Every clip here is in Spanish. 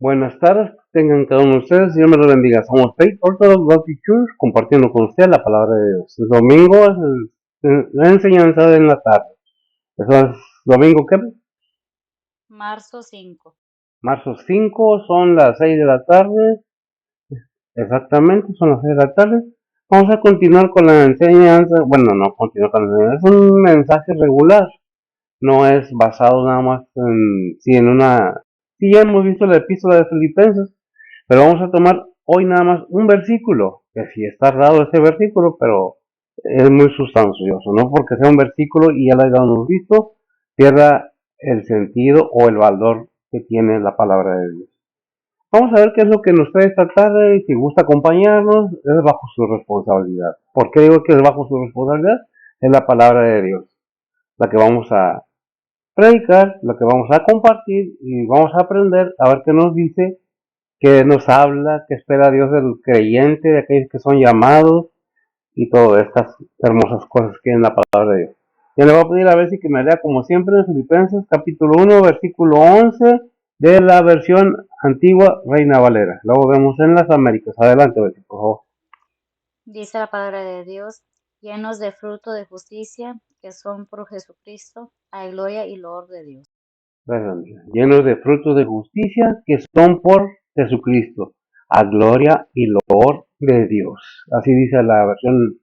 Buenas tardes, tengan cada uno de ustedes, Dios me lo bendiga. Somos Faith Orthodox Baptist Church, compartiendo con usted la palabra de Dios. El domingo es la enseñanza en la tarde. Eso es domingo, ¿qué? Marzo 5. Marzo 5, son las 6 de la tarde, exactamente, son las 6 de la tarde. Vamos a continuar con la enseñanza, bueno, no continuar con la enseñanza, es un mensaje regular, no es basado nada más si ya hemos visto la epístola de Filipenses, pero vamos a tomar hoy nada más un versículo, que sí está raro ese versículo, pero es muy sustancioso, no porque sea un versículo y ya lo hayamos visto, pierda el sentido o el valor que tiene la palabra de Dios. Vamos a ver qué es lo que nos trae esta tarde y si gusta acompañarnos, es bajo su responsabilidad. ¿Por qué digo que es bajo su responsabilidad? Es la palabra de Dios, la que vamos a predicar, lo que vamos a compartir y vamos a aprender a ver qué nos dice, qué nos habla, qué espera Dios del creyente, de aquellos que son llamados y todas estas hermosas cosas que hay en la palabra de Dios. Yo le voy a pedir a ver si que me lea como siempre en Filipenses capítulo 1 versículo 11 de la versión antigua Reina Valera. Luego vemos en las Américas. Adelante, Betty, por favor. Dice la palabra de Dios, llenos de fruto de justicia, que son por Jesucristo, a gloria y loor de Dios. Llenos de frutos de justicia que son por Jesucristo, a gloria y loor de Dios. Así dice la versión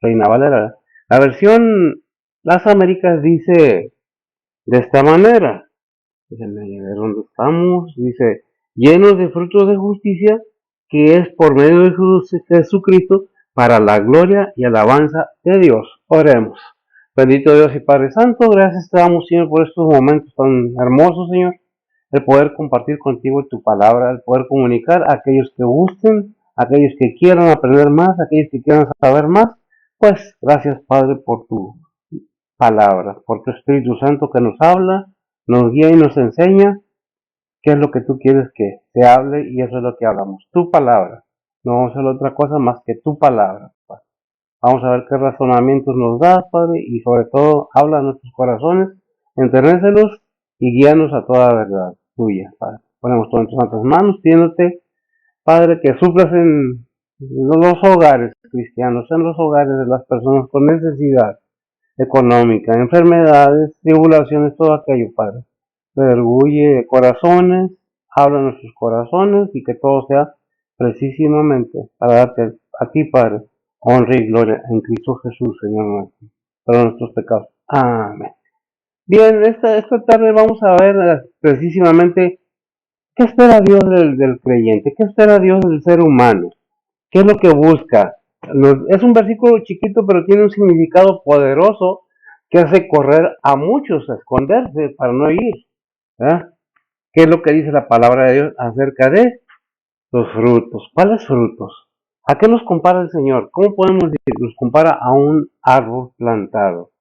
Reina Valera. La versión Las Américas dice de esta manera. Déjenme ver dónde estamos. Dice, llenos de frutos de justicia que es por medio de Jesucristo para la gloria y alabanza de Dios. Oremos. Bendito Dios y Padre Santo, gracias te damos, Señor, por estos momentos tan hermosos, Señor, el poder compartir contigo tu palabra, el poder comunicar a aquellos que gusten, a aquellos que quieran aprender más, a aquellos que quieran saber más. Pues gracias, Padre, por tu palabra, por tu Espíritu Santo que nos habla, nos guía y nos enseña qué es lo que tú quieres que se hable y eso es lo que hablamos. Tu palabra. No vamos a hacer otra cosa más que tu palabra, Padre. Vamos a ver qué razonamientos nos da, Padre, y sobre todo habla a nuestros corazones, enternécelos y guíanos a toda verdad tuya, Padre. Ponemos todo en tus santas manos, pidiéndote, Padre, que suplas en los hogares cristianos, en los hogares de las personas con necesidad económica, enfermedades, tribulaciones, todo aquello, Padre. Redarguye de corazones, habla en nuestros corazones y que todo sea precisamente para darte a ti, Padre, honra y gloria en Cristo Jesús, Señor nuestro, para nuestros pecados. Amén. Bien, esta tarde vamos a ver precisamente qué espera Dios del creyente, qué espera Dios del ser humano, qué es lo que busca. Es un versículo chiquito, pero tiene un significado poderoso que hace correr a muchos a esconderse para no ir. ¿Eh? ¿Qué es lo que dice la palabra de Dios acerca de los frutos? ¿Cuáles frutos? ¿A qué nos compara el Señor? ¿Cómo podemos decir? Nos compara a un árbol plantado,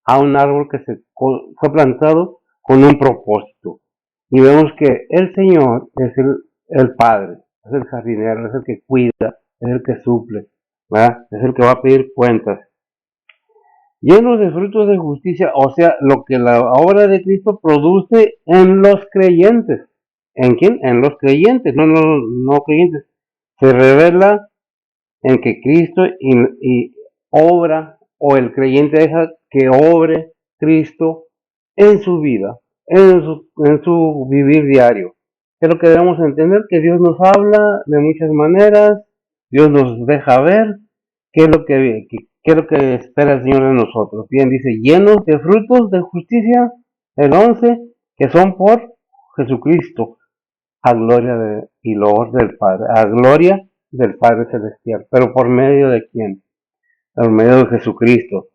a un árbol que fue plantado con un propósito. Y vemos que el Señor es el Padre, es el jardinero, es el que cuida, es el que suple, ¿verdad? Es el que va a pedir cuentas. Llenos de frutos de justicia, o sea, lo que la obra de Cristo produce en los creyentes. ¿En quién? En los creyentes, no creyentes. Se revela en que Cristo y obra, o el creyente deja que obre Cristo en su vida, en su vivir diario. Es lo que debemos entender, que Dios nos habla de muchas maneras, Dios nos deja ver qué es lo qué es lo que espera el Señor de nosotros. Bien, dice, llenos de frutos de justicia, el 11, que son por Jesucristo, a gloria y loor del Padre, a gloria del Padre Celestial. ¿Pero por medio de quién? Por medio de Jesucristo.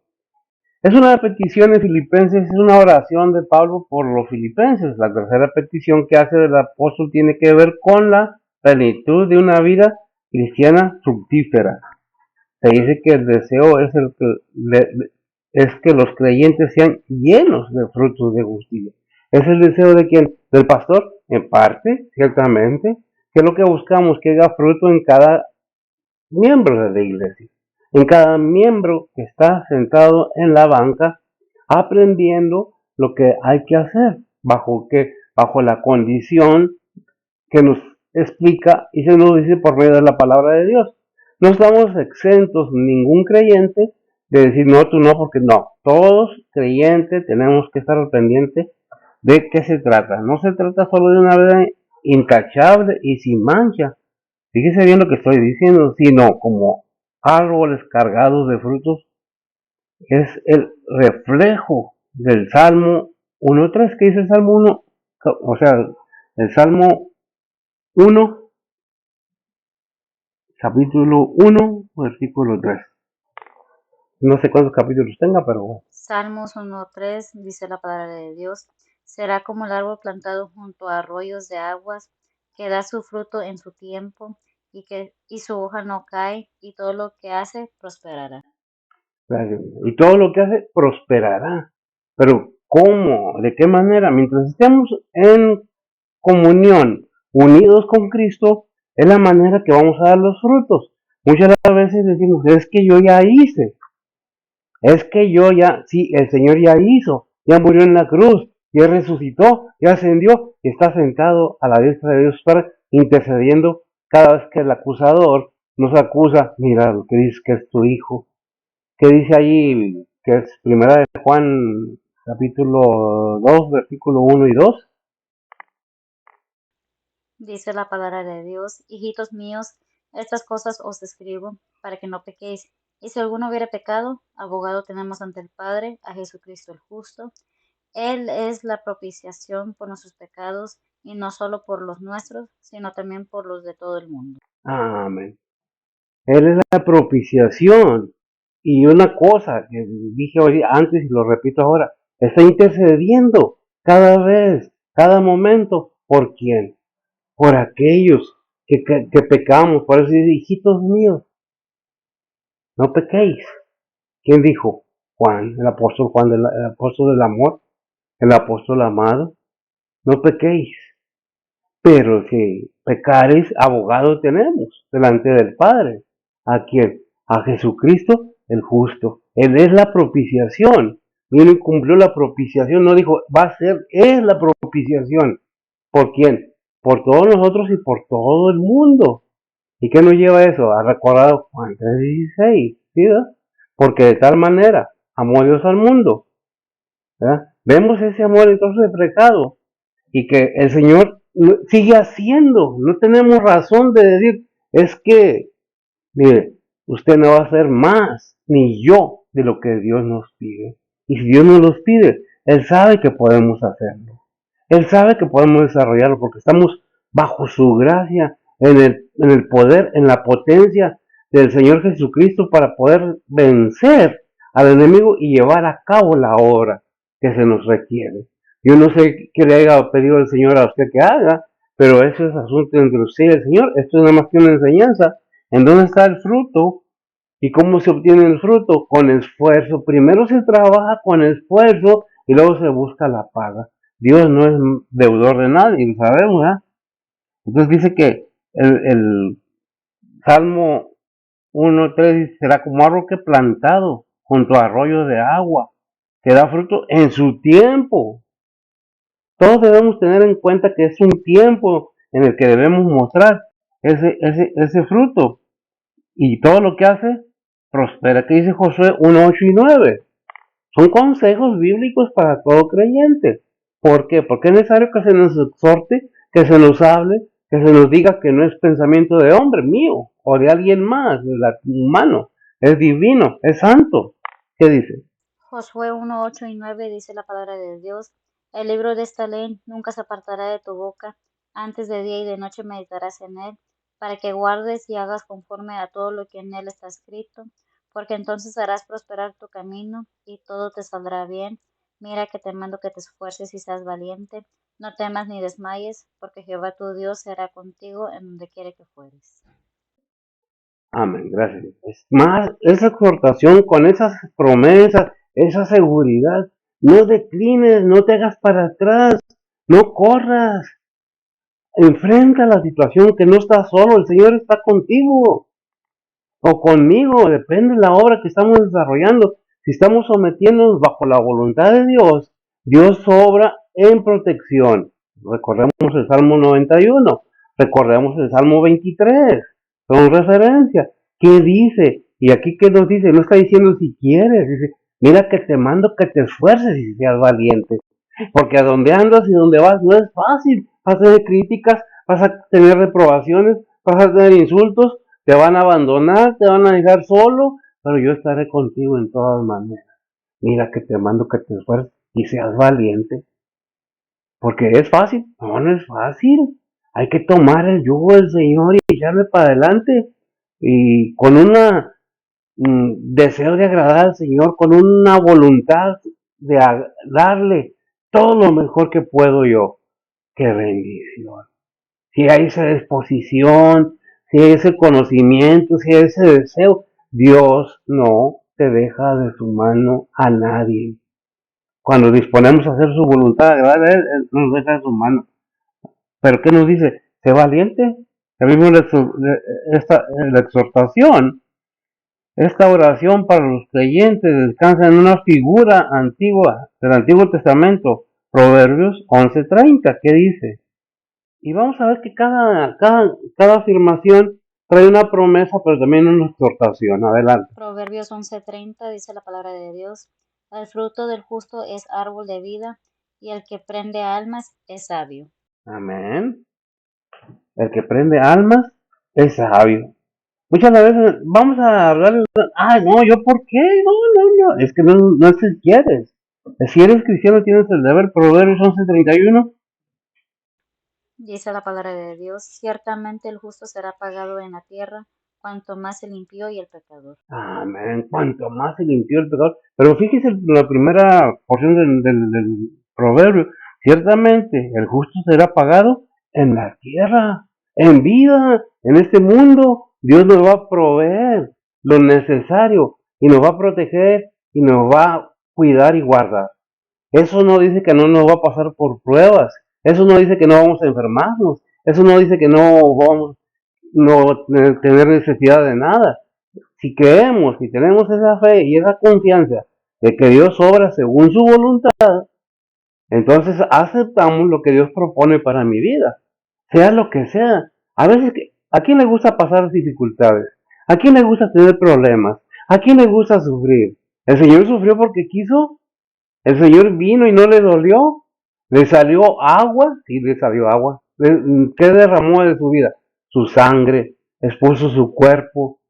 Es una petición en Filipenses, es una oración de Pablo por los filipenses. La tercera petición que hace el apóstol tiene que ver con la plenitud de una vida cristiana fructífera. Se dice que el deseo es que los creyentes sean llenos de frutos de justicia. ¿Es el deseo de quién? ¿Del pastor? En parte, ciertamente, que es lo que buscamos, que haga fruto en cada miembro de la iglesia, en cada miembro que está sentado en la banca, aprendiendo lo que hay que hacer, bajo la condición que nos explica y se nos dice por medio de la palabra de Dios. No estamos exentos, ningún creyente, de decir no, tú no, porque no. Todos creyentes tenemos que estar al pendiente de qué se trata. No se trata solo de una vida intachable y sin mancha. Fíjese bien lo que estoy diciendo, sino como árboles cargados de frutos. Es el reflejo del Salmo 1.3. ¿Qué dice el Salmo 1? O sea, el Salmo 1, capítulo 1, versículo 3. No sé cuántos capítulos tenga, pero bueno. Salmos 1:3 dice la palabra de Dios: será como el árbol plantado junto a arroyos de aguas, que da su fruto en su tiempo, y su hoja no cae, y todo lo que hace prosperará. Y todo lo que hace prosperará. Pero ¿cómo? ¿De qué manera? Mientras estemos en comunión, unidos con Cristo, es la manera que vamos a dar los frutos. Muchas veces decimos, es que yo ya hice, es que yo ya, sí, el Señor ya hizo, ya murió en la cruz, ya resucitó, ya ascendió, y está sentado a la diestra de Dios para intercediendo cada vez que el acusador nos acusa. Mira lo que dice que es tu hijo, que dice ahí que es primera de Juan capítulo 2 versículo 1 y 2. Dice la palabra de Dios: hijitos míos, estas cosas os escribo para que no pequéis. Y si alguno hubiera pecado, abogado tenemos ante el Padre, a Jesucristo el justo. Él es la propiciación por nuestros pecados, y no solo por los nuestros, sino también por los de todo el mundo. Amén. Él es la propiciación. Y una cosa que dije hoy antes y lo repito ahora, está intercediendo cada vez, cada momento. ¿Por quién? Por aquellos que pecamos. Por eso dice, hijitos míos, no pequéis. ¿Quién dijo? Juan, el apóstol Juan, el apóstol del amor, el apóstol amado. No pequéis. Pero si pecares, abogado tenemos delante del Padre. ¿A quién? A Jesucristo el justo. Él es la propiciación. Vino y cumplió la propiciación. No dijo, va a ser, es la propiciación. ¿Por quién? Por todos nosotros y por todo el mundo. ¿Y qué nos lleva a eso? A recordar Juan 3:16. ¿Sí? Porque de tal manera amó Dios al mundo. ¿Verdad? Vemos ese amor entonces de pecado. Y que el Señor sigue haciendo. No tenemos razón de decir, es que, mire, usted no va a hacer más, ni yo, de lo que Dios nos pide. Y si Dios nos los pide, Él sabe que podemos hacerlo. Él sabe que podemos desarrollarlo porque estamos bajo su gracia, en el poder, en la potencia del Señor Jesucristo para poder vencer al enemigo y llevar a cabo la obra que se nos requiere. Yo no sé qué le haya pedido el Señor a usted que haga, pero eso es asunto entre usted y el Señor. Esto es nada más que una enseñanza. ¿En dónde está el fruto? ¿Y cómo se obtiene el fruto? Con esfuerzo. Primero se trabaja con esfuerzo y luego se busca la paga. Dios no es deudor de nadie, lo sabemos, ¿eh? Entonces dice que el Salmo 1:3 dice, será como árbol que plantado junto a arroyos de agua, que da fruto en su tiempo. Todos debemos tener en cuenta que es un tiempo en el que debemos mostrar ese fruto. Y todo lo que hace, prospera. ¿Qué dice Josué 1:8 y 9? Son consejos bíblicos para todo creyente. ¿Por qué? Porque es necesario que se nos exhorte, que se nos hable, que se nos diga que no es pensamiento de hombre mío o de alguien más, de humano. Es divino, es santo. ¿Qué dice? Josué 1:8 y 9 dice la palabra de Dios: el libro de esta ley nunca se apartará de tu boca, antes de día y de noche meditarás en él, para que guardes y hagas conforme a todo lo que en él está escrito, porque entonces harás prosperar tu camino y todo te saldrá bien. Mira que te mando que te esfuerces y seas valiente, no temas ni desmayes, porque Jehová tu Dios será contigo en donde quiera que fueres. Amén, gracias. Es más, esa exhortación con esas promesas, esa seguridad, no declines, no te hagas para atrás, no corras, enfrenta la situación que no estás solo, el Señor está contigo o conmigo, depende de la obra que estamos desarrollando. Si estamos sometiéndonos bajo la voluntad de Dios, Dios obra en protección. Recordemos el Salmo 91. Recordemos el Salmo 23, son referencia. ¿Qué dice? Y aquí, ¿qué nos dice? No está diciendo si quieres, dice, mira que te mando que te esfuerces y seas valiente. Porque a donde andas y donde vas no es fácil. Vas a tener críticas, vas a tener reprobaciones, vas a tener insultos, te van a abandonar, te van a dejar solo, pero yo estaré contigo en todas maneras. Mira que te mando que te esfuerces y seas valiente. Porque es fácil. No, no es fácil. Hay que tomar el yugo del Señor y echarle para adelante. Y con un deseo de agradar al Señor, con una voluntad de darle todo lo mejor que puedo yo. Qué bendición. Si hay esa disposición, si hay ese conocimiento, si hay ese deseo, Dios no te deja de su mano a nadie. Cuando disponemos a hacer su voluntad, agradar a Él nos deja de su mano. Pero ¿qué nos dice? Sé valiente. La misma la exhortación, esta oración para los creyentes descansa en una figura antigua del Antiguo Testamento, Proverbios 11:30, ¿qué dice? Y vamos a ver que cada afirmación trae una promesa, pero también una exhortación. Adelante. Proverbios 11:30 dice la palabra de Dios: el fruto del justo es árbol de vida, y el que prende almas es sabio. Amén. El que prende almas es sabio. Muchas veces vamos a hablar, no, yo por qué, no, es que no es si quieres. Si eres cristiano tienes el deber, Proverbios 11:31. Dice la palabra de Dios: ciertamente el justo será pagado en la tierra, cuanto más el impío y el pecador. Amén, cuanto más se limpió el pecado. Pero fíjese la primera porción del proverbio, ciertamente el justo será pagado en la tierra, en vida, en este mundo. Dios nos va a proveer lo necesario y nos va a proteger y nos va a cuidar y guardar. Eso no dice que no nos va a pasar por pruebas. Eso no dice que no vamos a enfermarnos. Eso no dice que no vamos no tener necesidad de nada. Si creemos, si tenemos esa fe y esa confianza de que Dios obra según su voluntad, entonces aceptamos lo que Dios propone para mi vida, sea lo que sea. A veces, ¿a quién le gusta pasar dificultades? ¿A quién le gusta tener problemas? ¿A quién le gusta sufrir? ¿El Señor sufrió porque quiso? ¿El Señor vino y no le dolió? ¿Le salió agua? Sí, le salió agua. ¿Qué derramó de su vida? Su sangre, expuso su cuerpo.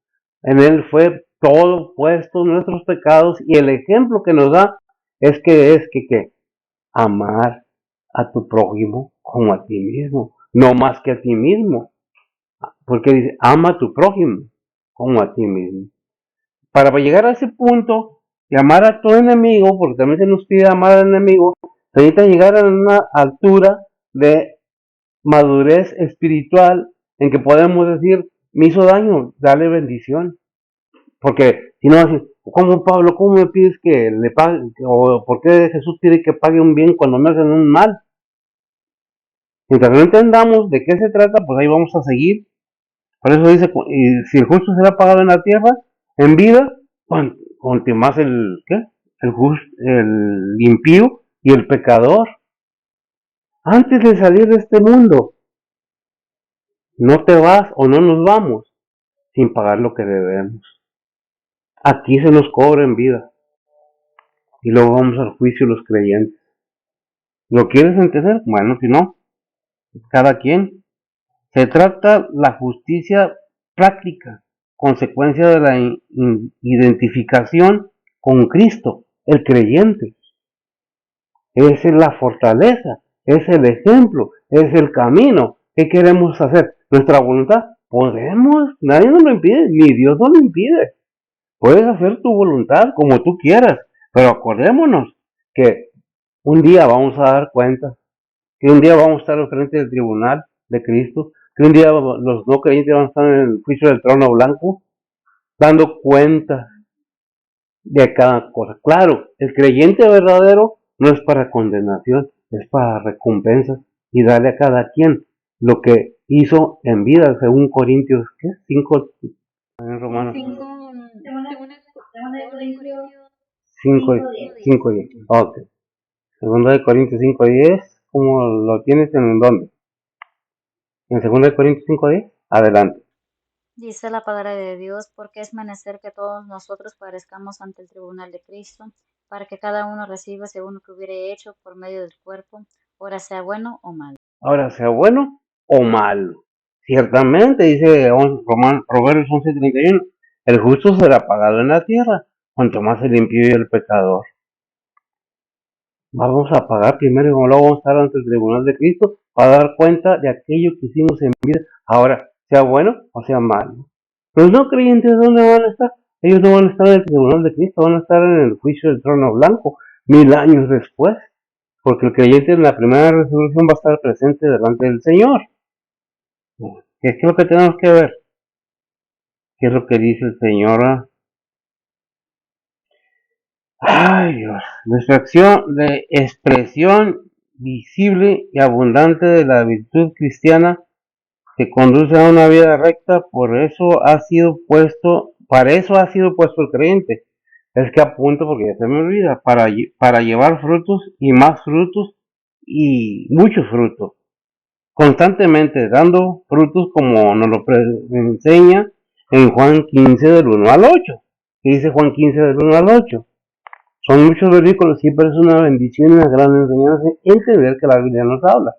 En Él fue todo puesto nuestros pecados y el ejemplo que nos da es que amar a tu prójimo como a ti mismo, no más que a ti mismo, porque dice, ama a tu prójimo como a ti mismo. Para llegar a ese punto y amar a tu enemigo, porque también se nos pide amar al enemigo, se necesita llegar a una altura de madurez espiritual en que podemos decir, me hizo daño, dale bendición. Porque si no, así, ¿cómo Pablo, cómo me pides que le pague? ¿O por qué Jesús pide que pague un bien cuando me hacen un mal? Mientras no entendamos de qué se trata, pues ahí vamos a seguir. Por eso dice, y si el justo será pagado en la tierra, en vida, cuanto más ¿qué? El impío y el pecador. Antes de salir de este mundo, no te vas o no nos vamos sin pagar lo que debemos. Aquí se nos cobra en vida y luego vamos al juicio los creyentes. ¿Lo quieres entender? Bueno, si no, cada quien. Se trata la justicia práctica, consecuencia de la identificación con Cristo, el creyente. Esa es la fortaleza, es el ejemplo, es el camino. ¿Qué queremos hacer? ¿Nuestra voluntad? Podemos, nadie nos lo impide, ni Dios nos lo impide. Puedes hacer tu voluntad como tú quieras, pero acordémonos que un día vamos a dar cuenta, que un día vamos a estar al frente del tribunal de Cristo, que un día los no creyentes van a estar en el juicio del trono blanco, dando cuenta de cada cosa. Claro, el creyente verdadero no es para condenación, es para recompensa y darle a cada quien lo que hizo en vida, según Corintios, ¿qué? 5, en Romanos 5, 5, 10. Ok. Segundo de Corintios 5:10, ¿cómo lo tienes en dónde? En 2 Corintios 5:10, adelante. Dice la palabra de Dios, porque es menester que todos nosotros parezcamos ante el tribunal de Cristo, para que cada uno reciba según lo que hubiere hecho por medio del cuerpo, ora sea bueno o malo. Ahora, sea bueno o malo. Ciertamente, dice Proverbios 11:31, el justo será pagado en la tierra, cuanto más el impío y el pecador. Vamos a pagar primero y luego vamos a estar ante el tribunal de Cristo para dar cuenta de aquello que hicimos en vida. Ahora, sea bueno o sea malo. Los no creyentes, ¿dónde van a estar? Ellos no van a estar en el tribunal de Cristo, van a estar en el juicio del trono blanco, 1000 años después, porque el creyente en la primera resurrección va a estar presente delante del Señor. ¿Qué es lo que tenemos que ver? ¿Qué es lo que dice el Señor? Ay, Dios. Nuestra acción de expresión visible y abundante de la virtud cristiana que conduce a una vida recta, para eso ha sido puesto el creyente. Es que apunto porque ya se me olvida, para llevar frutos y más frutos y muchos frutos, constantemente dando frutos como nos lo enseña en Juan 15 del 1 al 8. ¿Qué dice Juan 15 del 1 al 8? Son muchos versículos, sí, pero es una bendición y una gran enseñanza entender que la Biblia nos habla.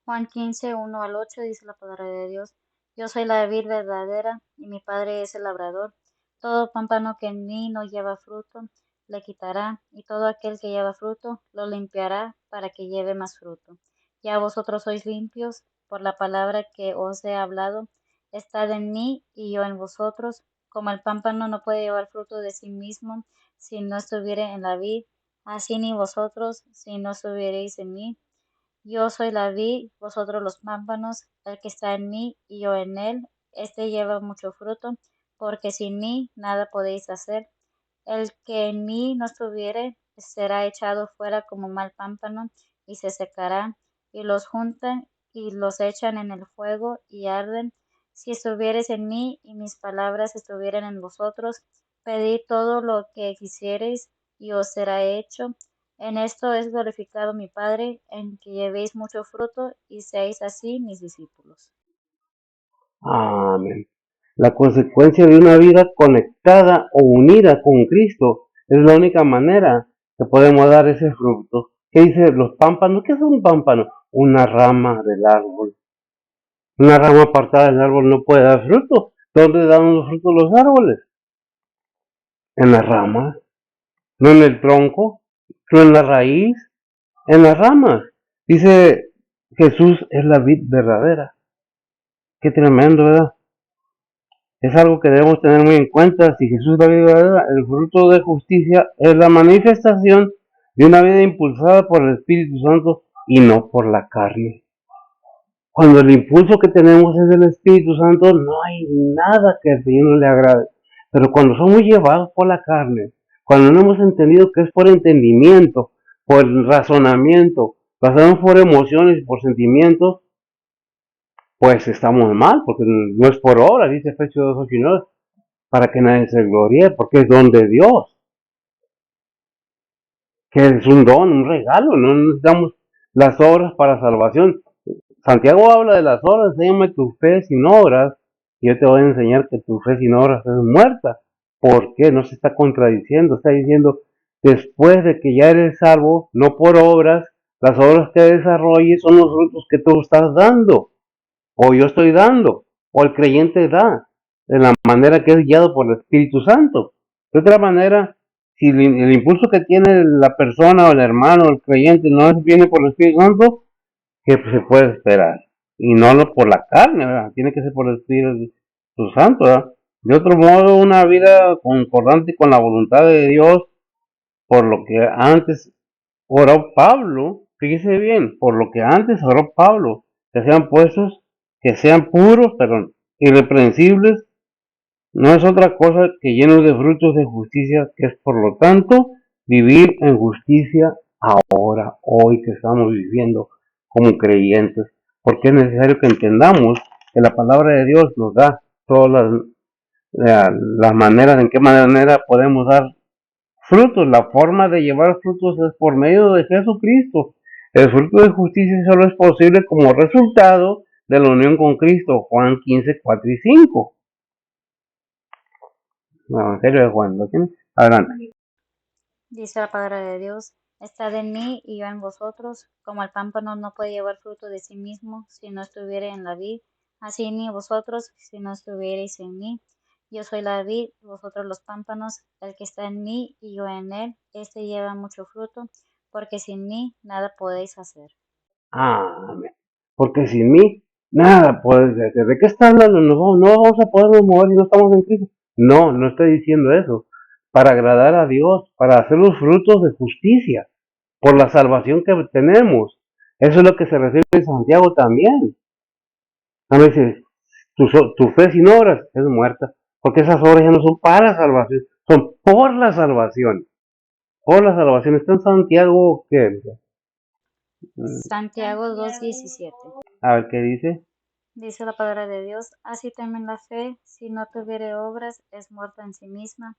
Juan 15, 1 al 8 dice la palabra de Dios, yo soy la vid verdadera y mi Padre es el labrador. Todo pámpano que en mí no lleva fruto, le quitará, y todo aquel que lleva fruto, lo limpiará para que lleve más fruto. Ya vosotros sois limpios por la palabra que os he hablado. Estad en mí y yo en vosotros. Como el pámpano no puede llevar fruto de sí mismo si no estuviere en la vid, así ni vosotros si no estuviereis en mí. Yo soy la vid, vosotros los pámpanos, el que está en mí y yo en él, este lleva mucho fruto, porque sin mí nada podéis hacer. El que en mí no estuviere será echado fuera como mal pámpano y se secará, y los juntan y los echan en el fuego y arden. Si estuviereis en mí y mis palabras estuvieren en vosotros, pedid todo lo que quisiereis y os será hecho. En esto es glorificado mi Padre, en que llevéis mucho fruto y seáis así mis discípulos. Amén. La consecuencia de una vida conectada o unida con Cristo es la única manera que podemos dar ese fruto. ¿Qué dice los pámpanos? ¿Qué es un pámpano? Una rama del árbol. Una rama apartada del árbol no puede dar fruto. ¿Dónde dan los frutos los árboles? En las ramas, no en el tronco, no en la raíz, en las ramas. Dice Jesús es la vid verdadera. Qué tremendo, ¿verdad? Es algo que debemos tener muy en cuenta. Si Jesús es la vid verdadera, el fruto de justicia es la manifestación de una vida impulsada por el Espíritu Santo y no por la carne. Cuando el impulso que tenemos es del Espíritu Santo, no hay nada que al Señor no le agrade. Pero cuando somos llevados por la carne, cuando no hemos entendido que es por entendimiento, por razonamiento, pasamos por emociones y por sentimientos, pues estamos mal, porque no es por obra, dice Efesios 2, 8 y 9, para que nadie se gloríe, porque es don de Dios, que es un don, un regalo, no necesitamos las obras para salvación. Santiago habla de las obras, enséñame tu fe sin obras, y yo te voy a enseñar que tu fe sin obras es muerta. ¿Por qué? No se está contradiciendo, está diciendo, después de que ya eres salvo, no por obras, las obras que desarrolles son los frutos que tú estás dando, o yo estoy dando, o el creyente da, de la manera que es guiado por el Espíritu Santo. De otra manera, si el impulso que tiene la persona, o el hermano, o el creyente, no viene por el Espíritu Santo, que se puede esperar. Y no por la carne, ¿verdad? Tiene que ser por el Espíritu Santo, ¿verdad? De otro modo, una vida concordante con la voluntad de Dios, por lo que antes oró Pablo, fíjese bien, por lo que antes oró Pablo, que sean puros, perdón, irreprensibles, no es otra cosa que llenos de frutos de justicia, que es por lo tanto vivir en justicia ahora, hoy que estamos viviendo como creyentes, porque es necesario que entendamos que la palabra de Dios nos da todas las maneras, en qué manera podemos dar frutos. La forma de llevar frutos es por medio de Jesucristo. El fruto de justicia solo es posible como resultado de la unión con Cristo. Juan 15, 4 y 5. El Evangelio de Juan, ¿lo tienes? Adelante. Dice la palabra de Dios, estad en mí y yo en vosotros, como el pámpano no puede llevar fruto de sí mismo si no estuviere en la vid, así ni vosotros si no estuviereis en mí. Yo soy la vid, vosotros los pámpanos, el que está en mí y yo en él, este lleva mucho fruto, porque sin mí nada podéis hacer. Amén. Porque sin mí, nada puedes hacer. ¿De qué está hablando? No vamos a podernos mover si no estamos en Cristo. No, no estoy diciendo eso. Para agradar a Dios, para hacer los frutos de justicia, por la salvación que tenemos. Eso es lo que se refiere a Santiago también. A veces, tu fe sin obras es muerta, porque esas obras ya no son para salvación, son por la salvación. Por la salvación. Está en Santiago, ¿qué? Santiago 2:17. A ver qué dice. Dice la palabra de Dios, así también la fe, si no tuviere obras, es muerta en sí misma.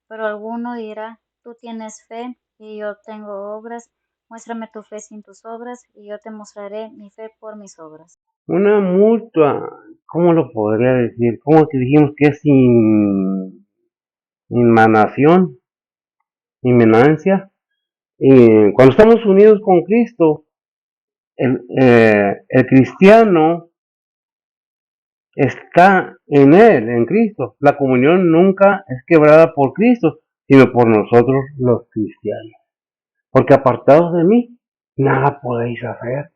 Pero alguno dirá, tú tienes fe y yo tengo obras, muéstrame tu fe sin tus obras y yo te mostraré mi fe por mis obras. Una mutua, ¿cómo lo podría decir? ¿Cómo que dijimos que es inmanación, inmenancia? Y cuando estamos unidos con Cristo, el cristiano está en Él, en Cristo. La comunión nunca es quebrada por Cristo, sino por nosotros los cristianos. Porque apartados de mí, nada podéis hacer.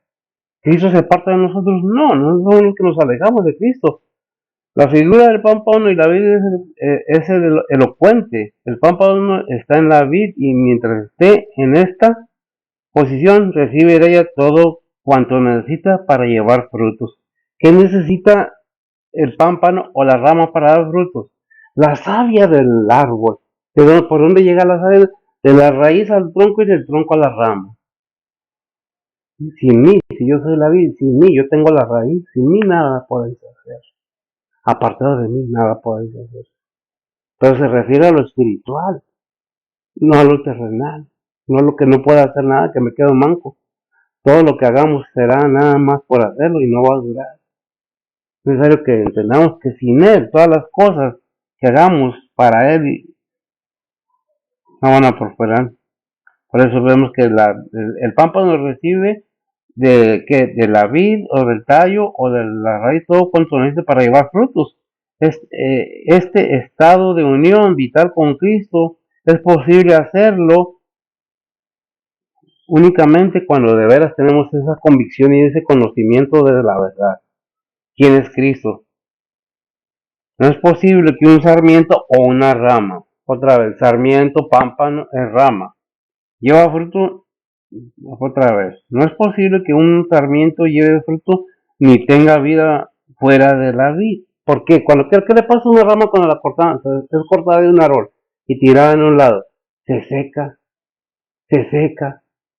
¿Cristo se aparta de nosotros? No, no somos los que nos alejamos de Cristo. La figura del pámpano y la vid es elocuente. El pámpano está en la vid y mientras esté en esta posición recibe de ella todo cuanto necesita para llevar frutos. ¿Qué necesita el pámpano o la rama para dar frutos? La savia del árbol. ¿Por dónde llega la savia? De la raíz al tronco y del tronco a la rama. Sin mí, si yo soy la vid, sin mí, yo tengo la raíz, sin mí nada podéis hacer. Apartado de mí, nada podéis hacer. Pero se refiere a lo espiritual, no a lo terrenal, no a lo que no pueda hacer nada, que me quedo manco. Todo lo que hagamos será nada más por hacerlo y no va a durar. Es necesario que entendamos que sin Él, todas las cosas que hagamos para Él no van a prosperar. Por eso vemos que el pámpano recibe de la vid o del tallo o de la raíz todo cuanto necesita para llevar frutos. Este estado de unión vital con Cristo es posible hacerlo únicamente cuando de veras tenemos esa convicción y ese conocimiento de la verdad. ¿Quién es Cristo? No es posible que un sarmiento o una rama, otra vez, sarmiento, pámpano, es rama, lleva fruto, otra vez. No es posible que un sarmiento lleve fruto ni tenga vida fuera de la vid. ¿Por qué? ¿Qué le pasa a una rama cuando la cortan? Es cortada de un árbol y tirada en un lado? Se seca,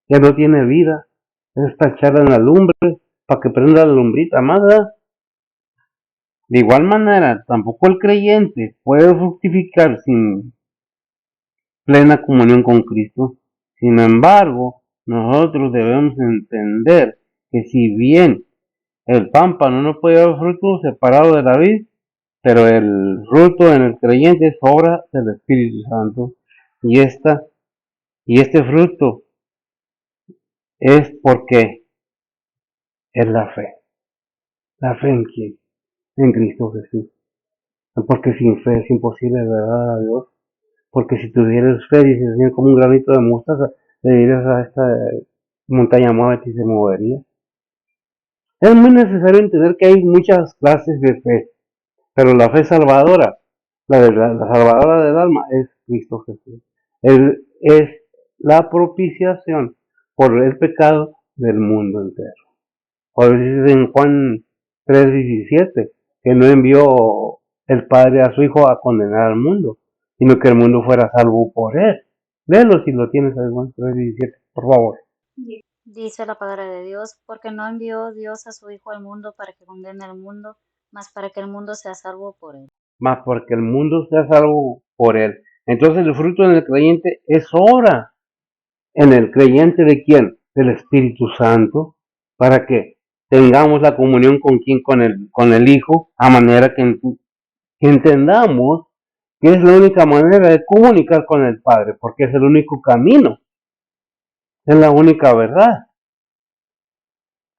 ya no tiene vida. Es para echarla en la lumbre, para que prenda la lumbrita más. De igual manera, tampoco el creyente puede fructificar sin plena comunión con Cristo. Sin embargo, nosotros debemos entender que si bien el pámpano no puede dar fruto separado de la vid, pero el fruto en el creyente es obra del Espíritu Santo. Y este fruto es porque es la fe. ¿La fe en quién? En Cristo Jesús. Porque sin fe es imposible agradar a Dios. Porque si tuvieras fe, dices, Señor, como un granito de mostaza, le dirías a esta montaña muévete y se movería. Es muy necesario entender que hay muchas clases de fe, pero la fe salvadora, la salvadora del alma, es Cristo Jesús. Él es la propiciación por el pecado del mundo entero. Por eso dice en Juan 3:17 que no envió el Padre a su Hijo a condenar al mundo, sino que el mundo fuera salvo por él. Léelo si lo tienes en Juan 3:17, por favor. Dice la palabra de Dios, porque no envió Dios a su Hijo al mundo para que condene al mundo, mas para que el mundo sea salvo por él. Más porque el mundo sea salvo por él. Entonces el fruto en el creyente es obra. ¿En el creyente de quién? del Espíritu Santo, para que tengamos la comunión con el Hijo, a manera que entendamos que es la única manera de comunicar con el Padre, porque es el único camino, es la única verdad,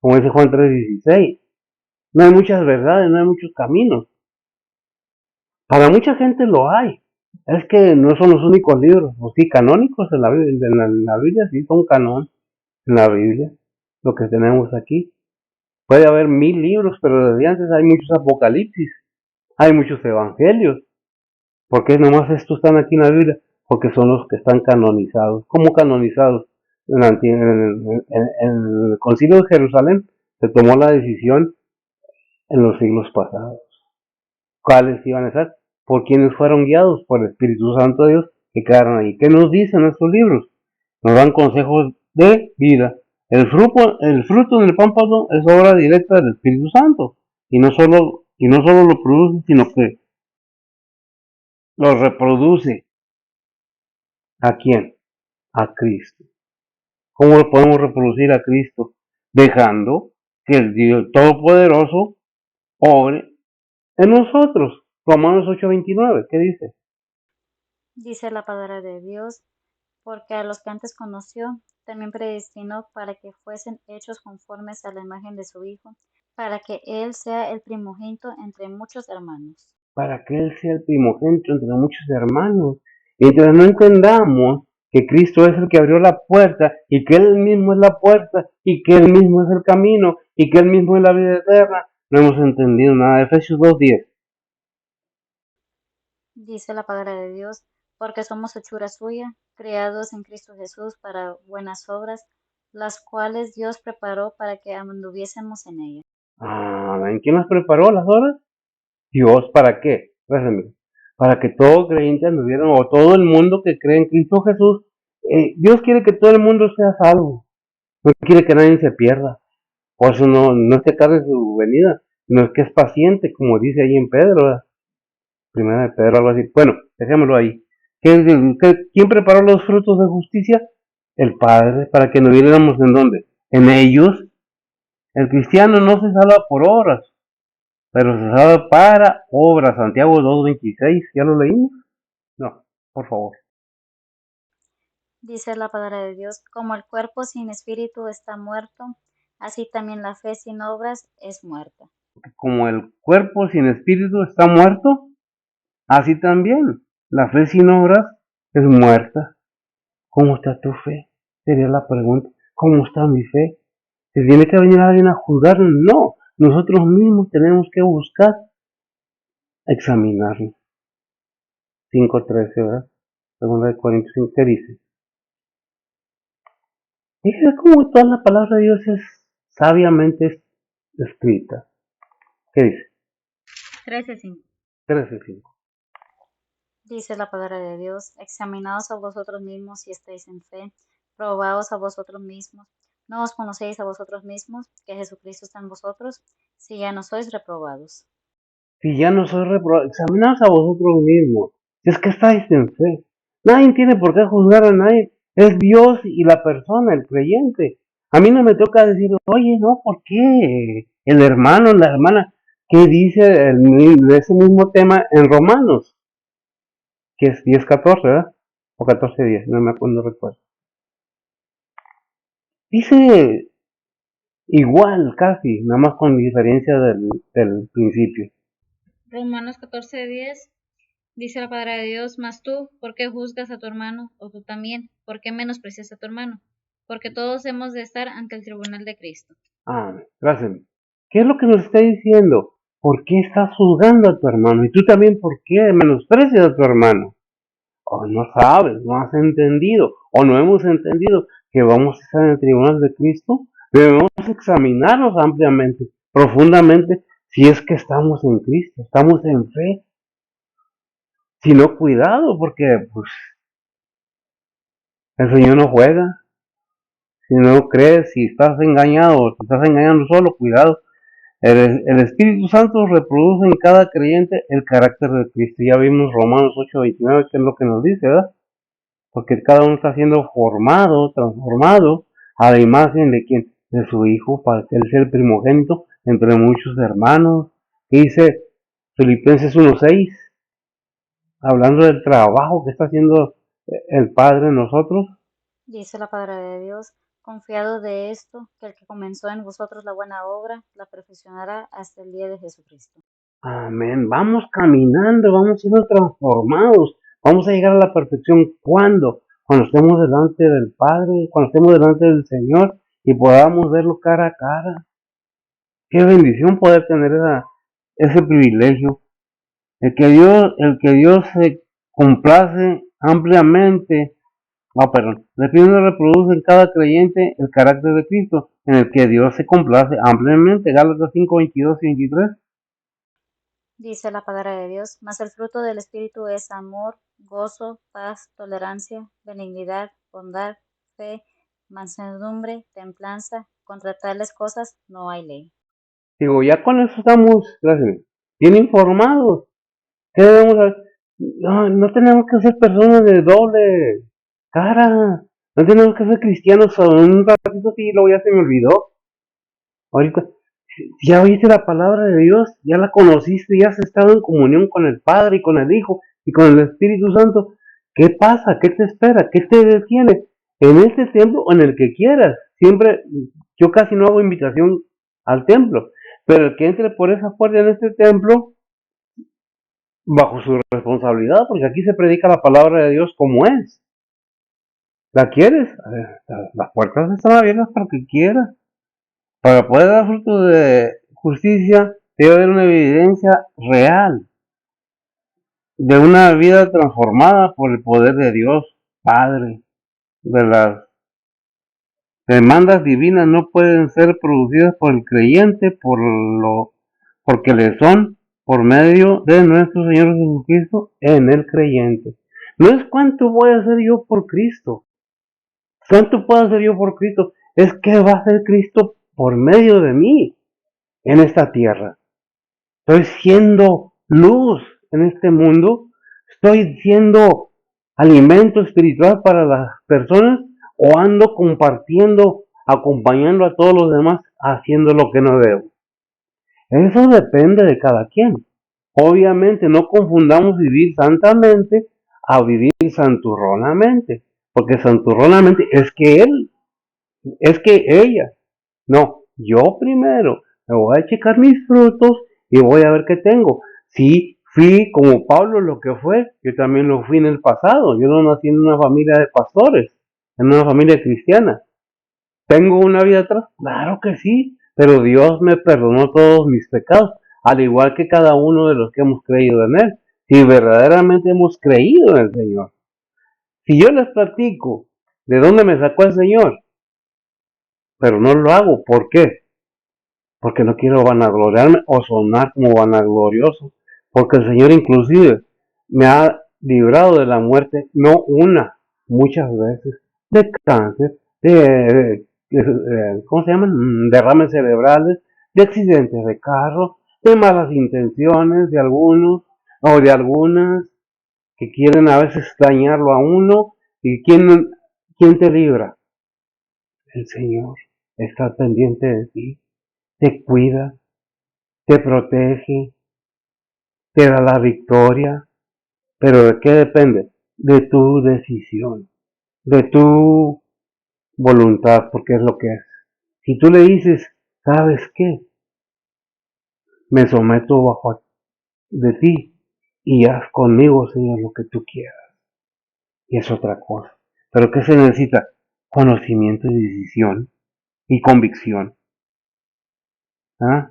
como dice Juan 3:16. No hay muchas verdades, no hay muchos caminos. Para mucha gente lo hay. Es que no son los únicos libros, o sí, canónicos en la Biblia, en la Biblia sí son canón en la Biblia, lo que tenemos aquí. Puede haber 1000 libros, pero desde antes hay muchos apocalipsis, hay muchos evangelios. ¿Por qué nomás estos están aquí en la Biblia? Porque son los que están canonizados. ¿Cómo canonizados? En el Concilio de Jerusalén se tomó la decisión en los siglos pasados. ¿Cuáles iban a ser? Por quienes fueron guiados por el Espíritu Santo de Dios que quedaron ahí. ¿Qué nos dicen estos libros? Nos dan consejos de vida. El fruto en el pámpano es obra directa del Espíritu Santo. Y no solo lo produce, sino que lo reproduce. ¿A quién? A Cristo. ¿Cómo lo podemos reproducir a Cristo? Dejando que el Dios Todopoderoso obre en nosotros. Romanos 8:29, ¿qué dice? Dice la palabra de Dios, porque a los que antes conoció, también predestinó para que fuesen hechos conformes a la imagen de su Hijo, para que Él sea el primogénito entre muchos hermanos. Para que Él sea el primogénito entre muchos hermanos. Mientras no entendamos que Cristo es el que abrió la puerta y que Él mismo es la puerta y que Él mismo es el camino y que Él mismo es la vida eterna, no hemos entendido nada. Efesios 2:10. Dice la palabra de Dios, porque somos hechura suya, creados en Cristo Jesús para buenas obras, las cuales Dios preparó para que anduviésemos en ellas. ¿En quién nos preparó las horas? Dios, ¿para qué? Para que todo creyente anduviera, o todo el mundo que cree en Cristo Jesús. Dios quiere que todo el mundo sea salvo. No quiere que nadie se pierda. Por eso no es que tarde su venida, sino es que es paciente, como dice ahí en Pedro, ¿verdad? Primera de Pedro, algo así. Bueno, dejémoslo ahí. ¿Quién preparó los frutos de justicia? El Padre, para que nos viéramos en dónde. En ellos. El cristiano no se salva por obras, pero se salva para obras. Santiago 2:26, ¿ya lo leímos? No, por favor. Dice la palabra de Dios, como el cuerpo sin espíritu está muerto, así también la fe sin obras es muerta. Como el cuerpo sin espíritu está muerto, así también la fe sin obras es muerta. ¿Cómo está tu fe? Sería la pregunta. ¿Cómo está mi fe? ¿Se tiene que venir alguien a juzgarnos? No, nosotros mismos tenemos que buscar examinarnos. 5:13, ¿verdad? Segunda de Corintios 5, ¿qué dice? Fíjate cómo toda la palabra de Dios es sabiamente escrita. ¿Qué dice? 13:5. 13:5. Dice la palabra de Dios, examinaos a vosotros mismos si estáis en fe, probaos a vosotros mismos. ¿No os conocéis a vosotros mismos que Jesucristo está en vosotros, si ya no sois reprobados? Si ya no sois reprobados, examinaos a vosotros mismos. Si es que estáis en fe. Nadie tiene por qué juzgar a nadie. Es Dios y la persona, el creyente. A mí no me toca decir, oye, no, ¿por qué? El hermano, la hermana, ¿qué dice de ese mismo tema en Romanos? Que es 10:14, ¿verdad? O 14:10, no me acuerdo, no recuerdo. Dice igual casi, nada más con diferencia del principio. Romanos 14:10 dice la palabra de Dios, mas tú, ¿por qué juzgas a tu hermano? O tú también, ¿por qué menosprecias a tu hermano? Porque todos hemos de estar ante el tribunal de Cristo. Gracias. ¿Qué es lo que nos está diciendo? ¿Por qué estás juzgando a tu hermano? Y tú también, ¿por qué menosprecias a tu hermano? O no sabes, no has entendido, o no hemos entendido que vamos a estar en el tribunal de Cristo. Debemos examinarnos ampliamente, profundamente, si es que estamos en Cristo, estamos en fe. Si no, cuidado, porque pues el Señor no juega. Si no crees, si estás engañado o te estás engañando solo, cuidado. El Espíritu Santo reproduce en cada creyente el carácter de Cristo. Ya vimos Romanos 8:29, que es lo que nos dice, ¿verdad? Porque cada uno está siendo formado, transformado a la imagen de quien, de su Hijo, para que él sea el primogénito entre muchos hermanos. ¿Qué dice Filipenses 1:6? Hablando del trabajo que está haciendo el Padre en nosotros. Dice la palabra de Dios, confiado de esto, que el que comenzó en vosotros la buena obra, la perfeccionará hasta el día de Jesucristo. Amén. Vamos caminando, vamos siendo transformados. Vamos a llegar a la perfección. ¿Cuándo? Cuando estemos delante del Padre, cuando estemos delante del Señor y podamos verlo cara a cara. Qué bendición poder tener ese privilegio. El que Dios se complace ampliamente. Le pide y reproduce en cada creyente el carácter de Cristo, en el que Dios se complace ampliamente. Gálatas 5:22 y 23. Dice la palabra de Dios, mas el fruto del Espíritu es amor, gozo, paz, tolerancia, benignidad, bondad, fe, mansedumbre, templanza. Contra tales cosas no hay ley. Digo, ya con eso estamos, gracias, bien informados. ¿Qué debemos hacer? No tenemos que ser personas de doble cara. No tenemos que ser cristianos solo un ratito y luego ya se me olvidó. Ahorita, ya oíste la palabra de Dios, ya la conociste, ya has estado en comunión con el Padre y con el Hijo y con el Espíritu Santo. ¿Qué pasa? ¿Qué te espera? ¿Qué te detiene? En este templo o en el que quieras. Siempre, yo casi no hago invitación al templo, pero el que entre por esa puerta en este templo, bajo su responsabilidad, porque aquí se predica la palabra de Dios como es. ¿La quieres? A ver, las puertas están abiertas para que quieras. Para poder dar fruto de justicia, debe haber una evidencia real de una vida transformada por el poder de Dios Padre. De las demandas divinas no pueden ser producidas por el creyente porque le son por medio de nuestro Señor Jesucristo en el creyente. No es cuánto voy a hacer yo por Cristo, cuánto puedo hacer yo por Cristo, es que va a hacer Cristo por medio de mí en esta tierra. Estoy siendo luz en este mundo, estoy siendo alimento espiritual para las personas o ando compartiendo, acompañando a todos los demás haciendo lo que no debo. Eso depende de cada quien. Obviamente no confundamos vivir santamente a vivir santurronamente, porque santurronamente es que ella. No, yo primero me voy a checar mis frutos y voy a ver qué tengo. Si fui como Pablo lo que fue, yo también lo fui en el pasado. Yo no nací en una familia de pastores, en una familia cristiana. ¿Tengo una vida atrás? Claro que sí, pero Dios me perdonó todos mis pecados, al igual que cada uno de los que hemos creído en Él. Si verdaderamente hemos creído en el Señor. Si yo les platico de dónde me sacó el Señor, pero no lo hago, ¿por qué? Porque no quiero vanagloriarme o sonar como vanaglorioso, porque el Señor inclusive me ha librado de la muerte, no una, muchas veces, de cáncer, ¿cómo se llaman? Derrames cerebrales, de accidentes de carro, de malas intenciones de algunos o de algunas que quieren a veces dañarlo a uno. ¿Y quién te libra? El Señor está pendiente de ti, te cuida, te protege, te da la victoria, pero ¿de qué depende? De tu decisión, de tu voluntad, porque es lo que es. Si tú le dices, ¿sabes qué? Me someto bajo de ti y haz conmigo, Señor, lo que tú quieras. Y es otra cosa. Pero ¿qué se necesita? Conocimiento y decisión y convicción. ¿Ah?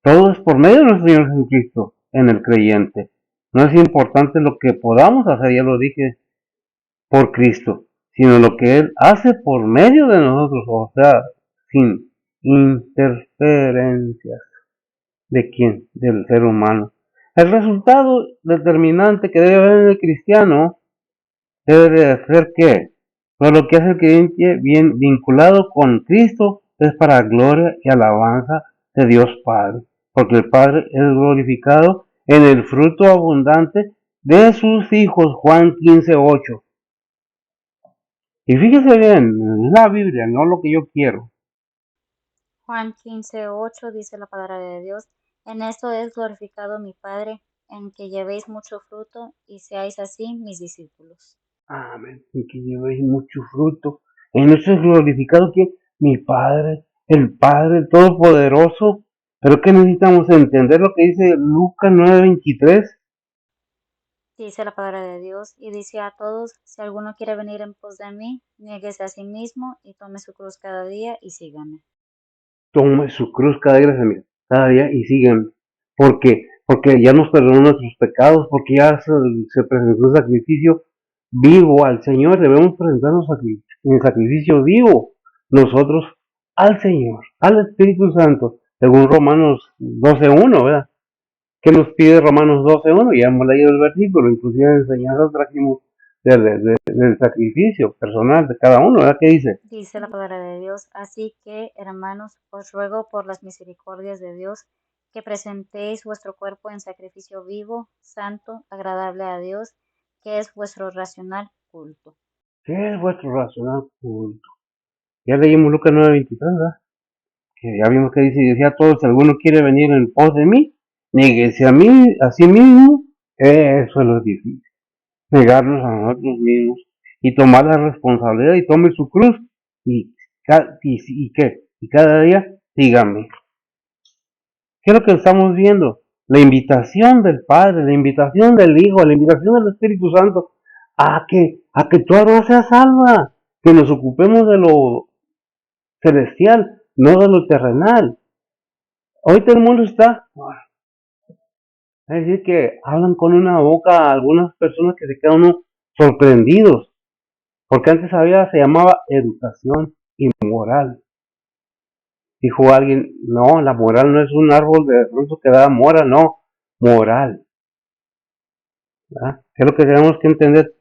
Todo es por medio de nuestro Señor Jesucristo en el creyente. No es importante lo que podamos hacer, ya lo dije, por Cristo, sino lo que Él hace por medio de nosotros, o sea, sin interferencias. ¿De quién? Del ser humano. El resultado determinante que debe haber en el cristiano debe de ser que todo lo que hace el creyente bien vinculado con Cristo es para gloria y alabanza de Dios Padre, porque el Padre es glorificado en el fruto abundante de sus hijos. Juan 15:8. Y fíjese bien, la Biblia, no lo que yo quiero. Juan 15:8 dice la palabra de Dios, en esto es glorificado mi Padre, en que llevéis mucho fruto y seáis así mis discípulos. Amén. Y que llevéis mucho fruto. En eso es glorificado que mi Padre, el Padre Todopoderoso. Pero que necesitamos entender lo que dice Lucas 9:23. Dice la palabra de Dios y dice a todos, si alguno quiere venir en pos de mí, niéguese a sí mismo y tome su cruz cada día y sígame. Tome su cruz cada día y sigan. Porque ya nos perdonó nuestros pecados, porque ya se presentó un sacrificio vivo al Señor. Debemos presentarnos en sacrificio vivo nosotros al Señor, al Espíritu Santo, según Romanos 12:1, ¿verdad? ¿Qué nos pide Romanos 12:1? Ya hemos leído el versículo, inclusive enseñanzas trajimos del sacrificio personal de cada uno, ¿verdad? ¿Qué dice? Dice la palabra de Dios, así que, hermanos, os ruego por las misericordias de Dios que presentéis vuestro cuerpo en sacrificio vivo, santo, agradable a Dios, que es vuestro racional culto. ¿Qué es vuestro racional culto? Ya leímos Lucas 9:23, ¿verdad? Que ya vimos que dice, y decía a todos, si alguno quiere venir en pos de mí, nieguese a sí mismo, eso es lo difícil, negarnos a nosotros mismos y tomar la responsabilidad y tome su cruz y, y cada día sígame. ¿Qué es lo que estamos viendo? La invitación del Padre, la invitación del Hijo, la invitación del Espíritu Santo a que tu alma sea salva, que nos ocupemos de lo celestial, no de lo terrenal. Hoy todo el mundo está, es decir, que hablan con una boca a algunas personas que se quedan uno sorprendidos, porque antes se llamaba educación y moral. Dijo alguien, no, la moral no es un árbol de fruto que da mora, no, moral. ¿Verdad? ¿Qué es lo que tenemos que entender?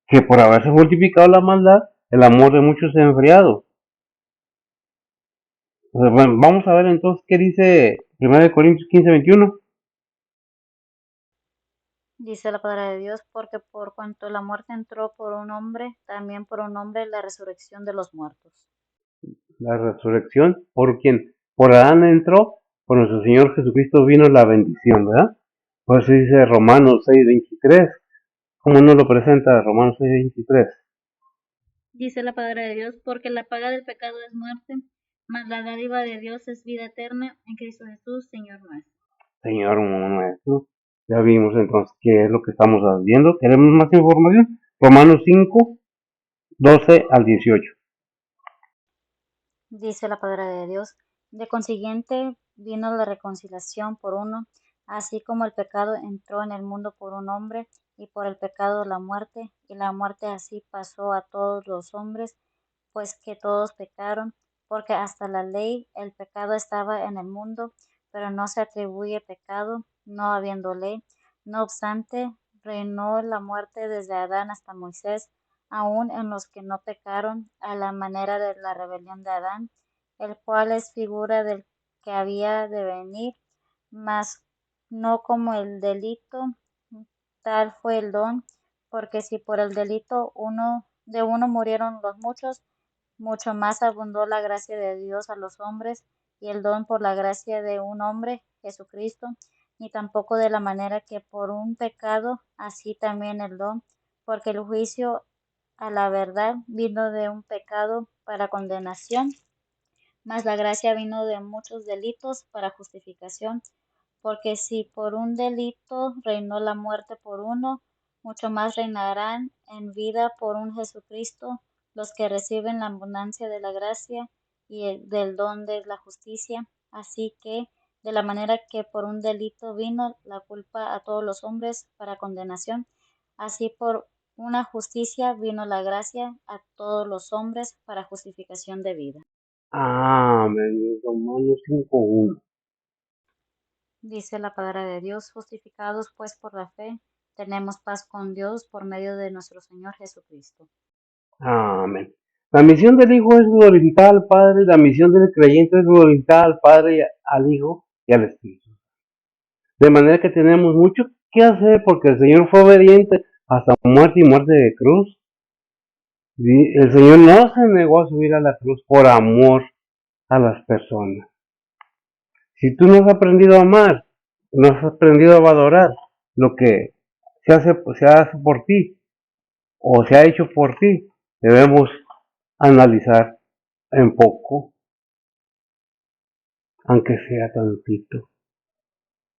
Que por haberse multiplicado la maldad, el amor de muchos se ha enfriado. O sea, bueno, vamos a ver entonces qué dice 1 Corintios 15:21. Dice la palabra de Dios, porque por cuanto la muerte entró por un hombre, también por un hombre la resurrección de los muertos. La resurrección, por quien por Adán entró, por nuestro Señor Jesucristo vino la bendición, ¿verdad? Por eso dice Romanos 6:23. ¿Cómo no lo presenta Romanos 6:23? Dice la palabra de Dios, porque la paga del pecado es muerte, mas la dádiva de Dios es vida eterna en Cristo Jesús, Señor nuestro. Señor nuestro. Ya vimos entonces qué es lo que estamos viendo. ¿Queremos más información? Romanos 5:12 al 18. Dice la palabra de Dios, de consiguiente vino la reconciliación por uno, así como el pecado entró en el mundo por un hombre, y por el pecado la muerte, y la muerte así pasó a todos los hombres, pues que todos pecaron, porque hasta la ley el pecado estaba en el mundo, pero no se atribuye pecado, no habiendo ley. No obstante, reinó la muerte desde Adán hasta Moisés, aun en los que no pecaron, a la manera de la rebelión de Adán, el cual es figura del que había de venir, mas no como el delito, tal fue el don, porque si por el delito de uno murieron los muchos, mucho más abundó la gracia de Dios a los hombres y el don por la gracia de un hombre, Jesucristo, ni tampoco de la manera que por un pecado, así también el don, porque el juicio a la verdad vino de un pecado para condenación, mas la gracia vino de muchos delitos para justificación, porque si por un delito reinó la muerte por uno, mucho más reinarán en vida por un Jesucristo los que reciben la abundancia de la gracia y del don de la justicia. Así que, de la manera que por un delito vino la culpa a todos los hombres para condenación, así por una justicia vino la gracia a todos los hombres para justificación de vida. Amén. Romanos 5:1. Dice la palabra de Dios, justificados pues por la fe, tenemos paz con Dios por medio de nuestro Señor Jesucristo. Amén. La misión del Hijo es glorificar al Padre, la misión del creyente es glorificar al Padre, al Hijo y al Espíritu. De manera que tenemos mucho que hacer porque el Señor fue obediente hasta muerte y muerte de cruz. El Señor no se negó a subir a la cruz por amor a las personas. Si tú no has aprendido a amar, no has aprendido a valorar lo que se hace por ti o se ha hecho por ti, debemos analizar en poco, aunque sea tantito,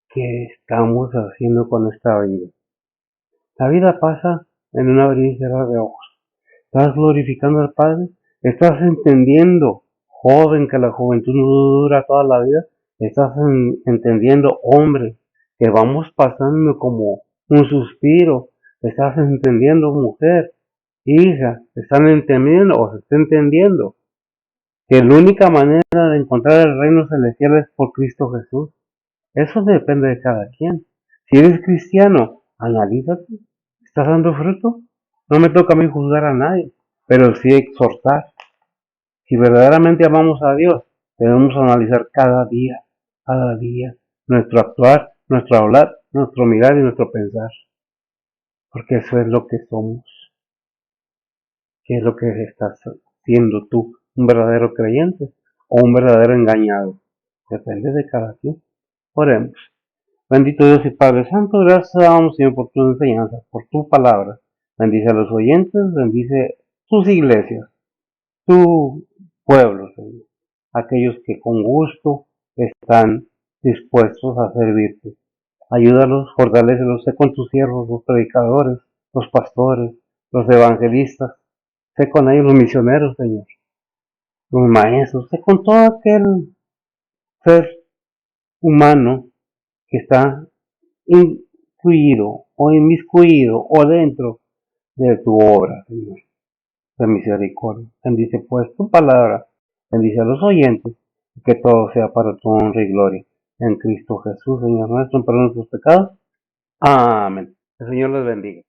qué estamos haciendo con esta vida. La vida pasa en un abrir y cerrar de ojos. ¿Estás glorificando al Padre? ¿Estás entendiendo, joven, que la juventud no dura toda la vida? ¿Estás entendiendo, hombre, que vamos pasando como un suspiro? ¿Estás entendiendo, mujer, hija? ¿Están entendiendo o se está entendiendo que la única manera de encontrar el reino celestial es por Cristo Jesús? Eso depende de cada quien. Si eres cristiano, analízate. ¿Estás dando fruto? No me toca a mí juzgar a nadie, pero sí exhortar. Si verdaderamente amamos a Dios, debemos analizar cada día, nuestro actuar, nuestro hablar, nuestro mirar y nuestro pensar. Porque eso es lo que somos. ¿Qué es lo que estás siendo tú? ¿Un verdadero creyente o un verdadero engañado? Depende de cada quien. Oremos. Bendito Dios y Padre Santo, gracias te damos, Señor, por tu enseñanza, por tu palabra. Bendice a los oyentes, bendice tus iglesias, tu pueblo, Señor. Aquellos que con gusto están dispuestos a servirte. Ayúdalos, fortalécelos, sé con tus siervos, los predicadores, los pastores, los evangelistas, sé con ellos los misioneros, Señor, los maestros, sé con todo aquel ser humano que está incluido o inmiscuido o dentro de tu obra, Señor, de misericordia. Bendice pues tu palabra, bendice a los oyentes, y que todo sea para tu honra y gloria. En Cristo Jesús, Señor nuestro, en perdón de tus pecados. Amén. El Señor les bendiga.